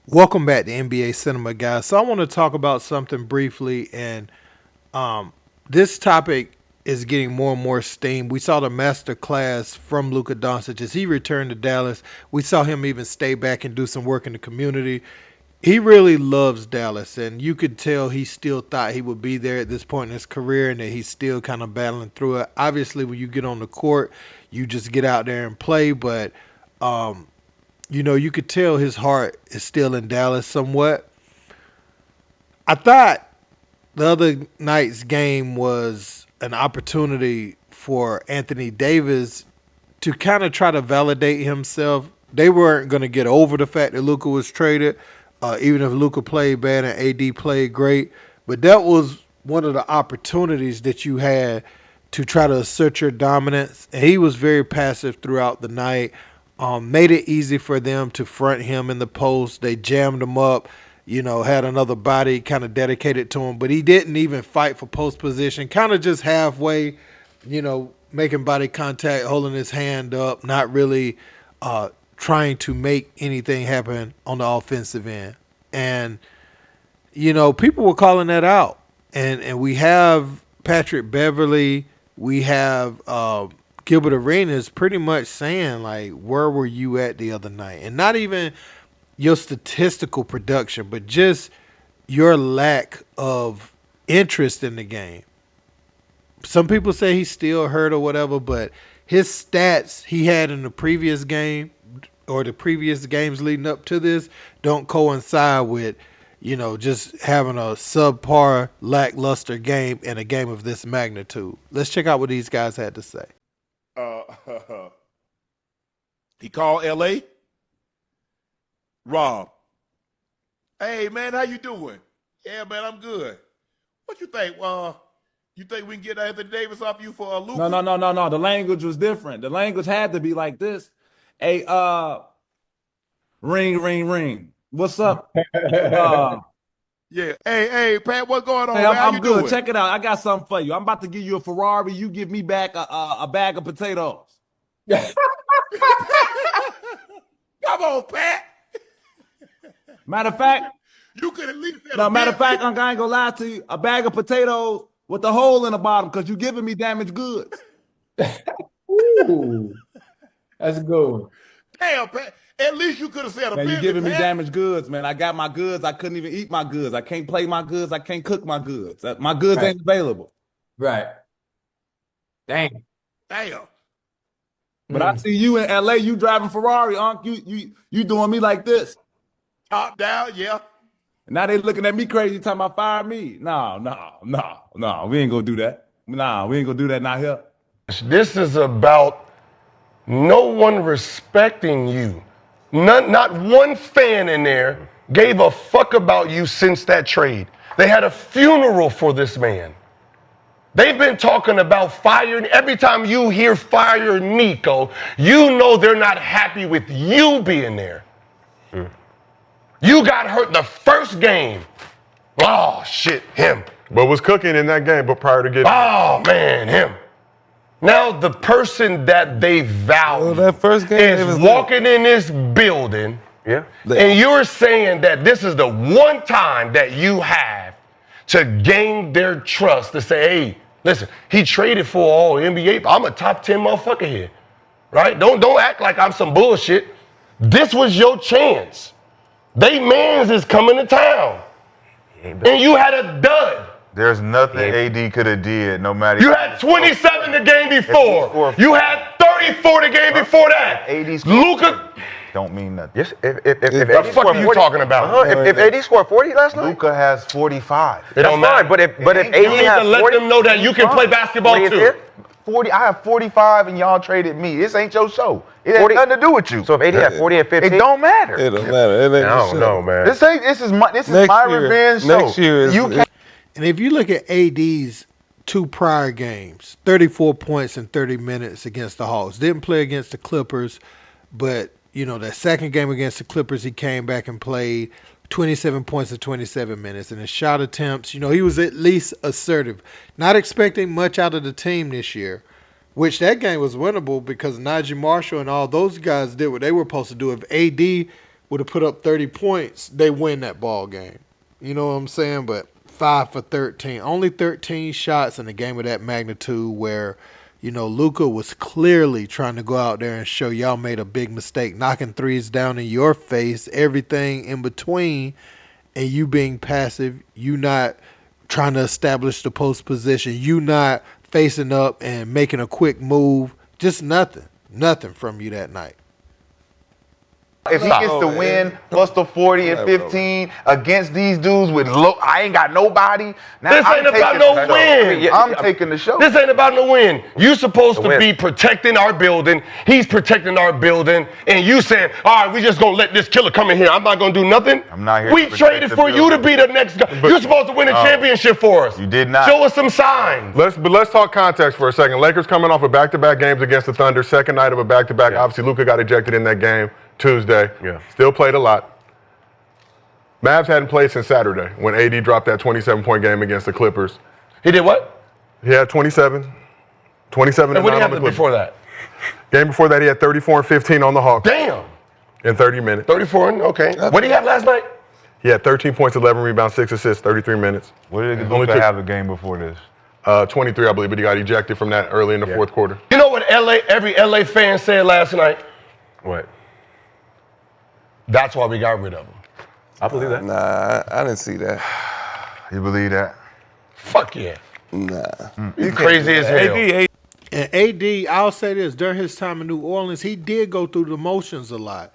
Welcome back to NBA Cinema, guys. So I want to talk about something briefly, and um, this topic is getting more and more steam. We saw the master class from Luka Doncic as he returned to Dallas. We saw him even stay back and do some work in the community. He really loves Dallas, and you could tell he still thought he would be there at this point in his career, and that he's still kind of battling through it. Obviously, when you get on the court, you just get out there and play, but um, you could tell his heart is still in Dallas somewhat. I thought the other night's game was an opportunity for Anthony Davis to kind of try to validate himself. They weren't going to get over the fact that Luka was traded, even if Luka played bad and AD played great. But that was one of the opportunities that you had to try to assert your dominance. And he was very passive throughout the night. Made it easy for them to front him in the post. They jammed him up, had another body kind of dedicated to him, but he didn't even fight for post position, kind of just halfway, making body contact, holding his hand up, not really trying to make anything happen on the offensive end. And, people were calling that out. And we have Patrick Beverly, we have Gilbert Arenas pretty much saying, like, where were you at the other night? And not even your statistical production, but just your lack of interest in the game. Some people say he's still hurt or whatever, but his stats he had in the previous game or the previous games leading up to this don't coincide with, just having a subpar, lackluster game in a game of this magnitude. Let's check out what these guys had to say. Uh, he called L.A. Rob. Hey man, how you doing? Yeah, man, I'm good. What you think? You think we can get Anthony Davis off you for a Luka? No. The language was different. The language had to be like this. Hey, ring. What's up? Yeah. Hey, Pat, what's going on? Hey, Man? How I'm you good. doing? Check it out. I got something for you. I'm about to give you a Ferrari. You give me back a bag of potatoes. Come on, Pat. Matter of fact, You could at least I ain't gonna lie to you. A bag of potatoes with a hole in the bottom because you giving me damaged goods. Ooh, that's a good one. Damn, Pat. At least you could have said a Man, you business, giving me Pat. damaged goods, man. I got my goods. I couldn't even eat my goods. I can't play my goods. I can't cook my goods. My goods Right. ain't available. Right. Dang. Damn. But I see you in LA, you driving Ferrari, Unc. You doing me like this. Top down, yeah. And now they looking at me crazy, talking about fire me. No. We ain't gonna do that. Nah, we ain't gonna do that not here. This is about no one respecting you. Not one fan in there gave a fuck about you since that trade. They had a funeral for this man. They've been talking about firing. Every time you hear fire Nico, you know they're not happy with you being there. You got hurt the first game. Oh, shit, him. But was cooking in that game, but prior to getting Oh, man, him. Now the person that they value that first game, it is was walking in this building, yeah. and you're saying that this is the one time that you have to gain their trust to say, hey, listen, he traded for all NBA. I'm a top 10 motherfucker here, right? Don't act like I'm some bullshit. This was your chance. They mans is coming to town, and you had a dud. There's nothing AD could have did, no matter. You had 27 the game before. You had 34 the game before that. AD Luka, don't mean nothing. Yes, if the AD fuck scored are you 40 talking about? If AD scored 40 last night, Luka has 45. It don't that's fine. matter. But if You AD need has to let 40, them know that you can play basketball When he too. hit 40. I have 45, and y'all traded me. This ain't your show. It has 40 nothing to do with you. So if AD had 40 and 15, it don't matter. It don't matter. It ain't I don't know, man. This is my Next year- revenge show. next year is- you can't. And if you look at AD's two prior games, 34 points in 30 minutes against the Hawks. Didn't play against the Clippers, but, that second game against the Clippers, he came back and played 27 points in 27 minutes. And his shot attempts, he was at least assertive. Not expecting much out of the team this year, which that game was winnable because Najee Marshall and all those guys did what they were supposed to do. If AD would have put up 30 points, they win that ball game. You know what I'm saying? But 5 for 13, only 13 shots in a game of that magnitude where, Luka was clearly trying to go out there and show y'all made a big mistake, knocking threes down in your face, everything in between, and you being passive, you not trying to establish the post position, you not facing up and making a quick move, just nothing from you that night. If he gets the win plus the 40 and 15 against these dudes with I ain't got nobody. Now This ain't about no win. I'm taking the show. This ain't about no win. You supposed to be protecting our building. He's protecting our building. And you saying, all right, we just going to let this killer come in here. I'm not going to do nothing. I'm not here We to traded protect for the you to building. be the next guy. You're supposed to win a championship for us. You did not. Show us some signs. Let's talk context for a second. Lakers coming off of back-to-back games against the Thunder, second night of a back-to-back. Obviously, Luka got ejected in that game Tuesday. Still played a lot. Mavs hadn't played since Saturday when AD dropped that 27-point game against the Clippers. He did what? He had 27 And what did he on the have Clippers. before that? Game before that, he had 34 and 15 on the Hawks Damn. in 30 minutes. 34, okay. What did he have last night? He had 13 points, 11 rebounds, 6 assists, 33 minutes. What did Only Luka took- have a game before this? 23, I believe, but he got ejected from that early in the fourth quarter. You know what every LA fan said last night? What? That's why we got rid of him. I believe that. Nah, I didn't see that. You believe that? Fuck yeah. Nah. You crazy as hell. And AD, I'll say this, during his time in New Orleans, he did go through the motions a lot.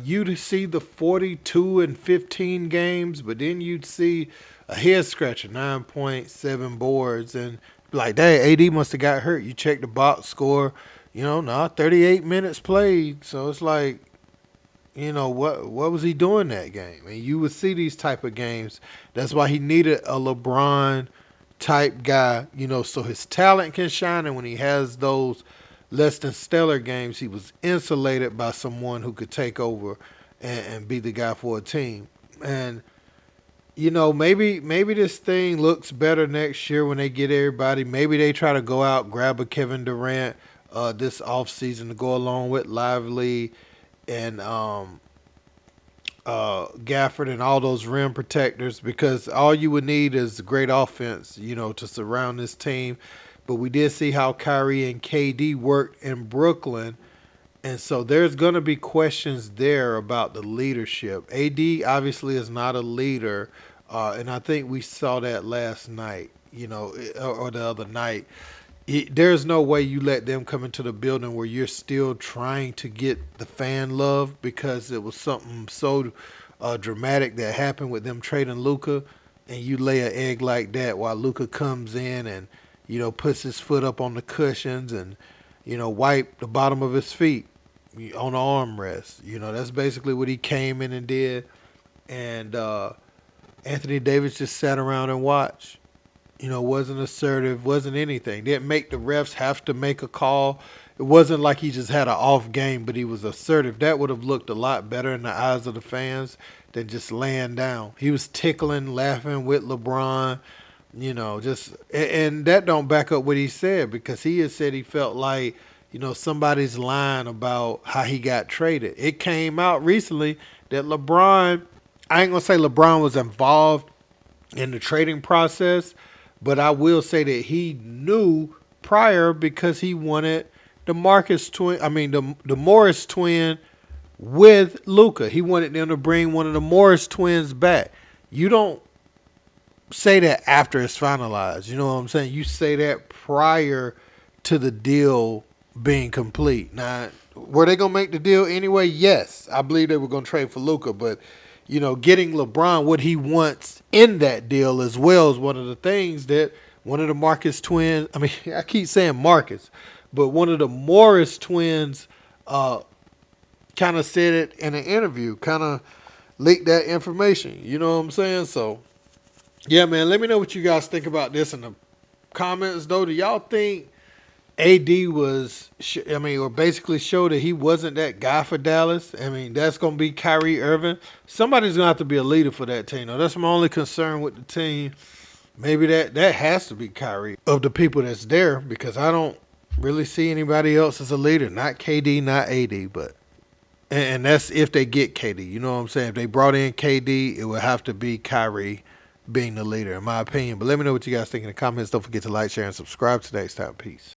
You'd see the 42 and 15 games, but then you'd see a head scratcher, 9.7 boards, and be like, dang, AD must have got hurt. You check the box score, 38 minutes played. So it's like, what was he doing that game? And you would see these type of games. That's why he needed a LeBron type guy, so his talent can shine. And when he has those less than stellar games, he was insulated by someone who could take over and be the guy for a team. And, maybe this thing looks better next year when they get everybody. Maybe they try to go out, grab a Kevin Durant this offseason to go along with Lively and Gafford and all those rim protectors, because all you would need is great offense, to surround this team. But we did see how Kyrie and KD worked in Brooklyn, and so there's going to be questions there about the leadership. AD obviously is not a leader, and I think we saw that last night, or the other night. There's no way you let them come into the building where you're still trying to get the fan love because it was something so dramatic that happened with them trading Luka, and you lay an egg like that while Luka comes in and puts his foot up on the cushions and wipe the bottom of his feet on the armrest. That's basically what he came in and did, and Anthony Davis just sat around and watched. Wasn't assertive, wasn't anything. Didn't make the refs have to make a call. It wasn't like he just had an off game, but he was assertive. That would have looked a lot better in the eyes of the fans than just laying down. He was tickling, laughing with LeBron, and that don't back up what he said, because he had said he felt like, somebody's lying about how he got traded. It came out recently that LeBron, I ain't going to say LeBron was involved in the trading process, but I will say that he knew prior because he wanted the Morris twin with Luka. He wanted them to bring one of the Morris twins back. You don't say that after it's finalized. You know what I'm saying? You say that prior to the deal being complete. Now, were they going to make the deal anyway? Yes. I believe they were going to trade for Luka, but getting LeBron what he wants in that deal as well is one of the things that one of the Marcus twins, I keep saying Marcus, but one of the Morris twins kind of said it in an interview, kind of leaked that information. You know what I'm saying? So, yeah, man, let me know what you guys think about this in the comments, though. Do y'all think AD was, or basically showed that he wasn't that guy for Dallas? That's going to be Kyrie Irving. Somebody's going to have to be a leader for that team. Now, that's my only concern with the team. Maybe that has to be Kyrie of the people that's there, because I don't really see anybody else as a leader. Not KD, not AD, but And that's if they get KD. You know what I'm saying? If they brought in KD, it would have to be Kyrie being the leader, in my opinion. But let me know what you guys think in the comments. Don't forget to like, share, and subscribe. Till next time. Peace.